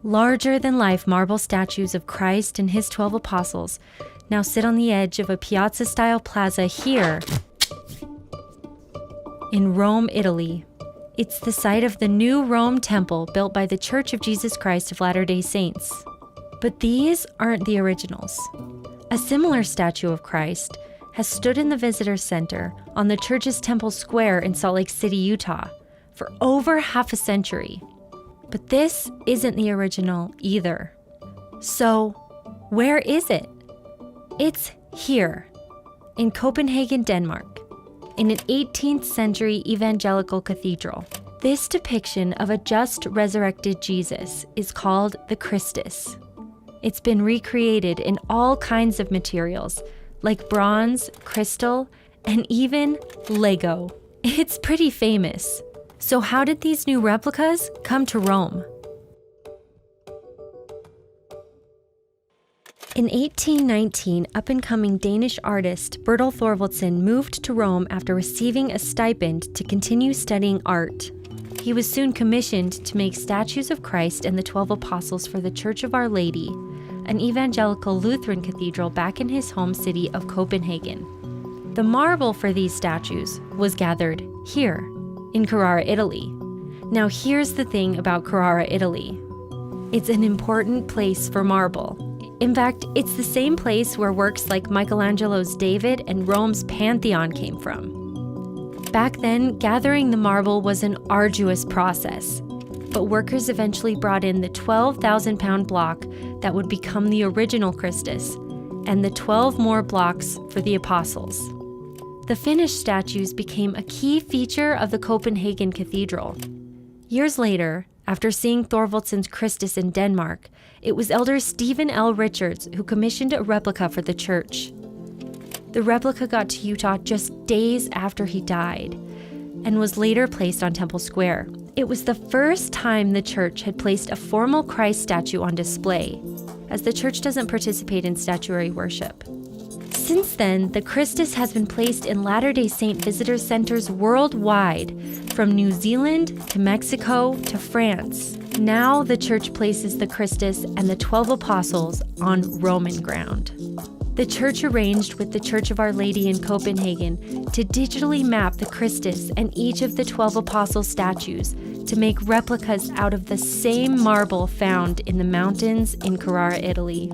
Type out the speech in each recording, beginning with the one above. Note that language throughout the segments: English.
Larger-than-life marble statues of Christ and his 12 apostles now sit on the edge of a piazza-style plaza here in Rome, Italy. It's the site of the new Rome temple built by the Church of Jesus Christ of Latter-day Saints. But these aren't the originals. A similar statue of Christ has stood in the visitor center on the church's Temple Square in Salt Lake City, Utah, for over half a century. But this isn't the original either. So, where is it? It's here, in Copenhagen, Denmark, in an 18th century evangelical cathedral. This depiction of a just resurrected Jesus is called the Christus. It's been recreated in all kinds of materials, like bronze, crystal, and even Lego. It's pretty famous. So how did these new replicas come to Rome? In 1819, up-and-coming Danish artist Bertel Thorvaldsen moved to Rome after receiving a stipend to continue studying art. He was soon commissioned to make statues of Christ and the 12 apostles for the Church of Our Lady, an evangelical Lutheran cathedral back in his home city of Copenhagen. The marble for these statues was gathered here, in Carrara, Italy. Now here's the thing about Carrara, Italy. It's an important place for marble. In fact, it's the same place where works like Michelangelo's David and Rome's Pantheon came from. Back then, gathering the marble was an arduous process, but workers eventually brought in the 12,000-pound block that would become the original Christus, and the 12 more blocks for the apostles. The finished statues became a key feature of the Copenhagen Cathedral. Years later, after seeing Thorvaldsen's Christus in Denmark, it was Elder Stephen L. Richards who commissioned a replica for the church. The replica got to Utah just days after he died and was later placed on Temple Square. It was the first time the church had placed a formal Christ statue on display, as the church doesn't participate in statuary worship. Since then, the Christus has been placed in Latter-day Saint visitor centers worldwide, from New Zealand to Mexico to France. Now the church places the Christus and the 12 apostles on Roman ground. The church arranged with the Church of Our Lady in Copenhagen to digitally map the Christus and each of the 12 apostle statues to make replicas out of the same marble found in the mountains in Carrara, Italy.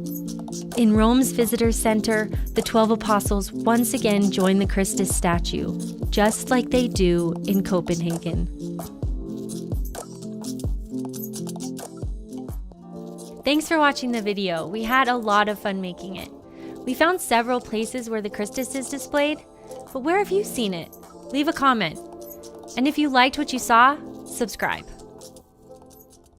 In Rome's visitor center, the 12 apostles once again join the Christus statue, just like they do in Copenhagen. Thanks for watching the video. We had a lot of fun making it. We found several places where the Christus is displayed, but where have you seen it? Leave a comment. And if you liked what you saw, subscribe.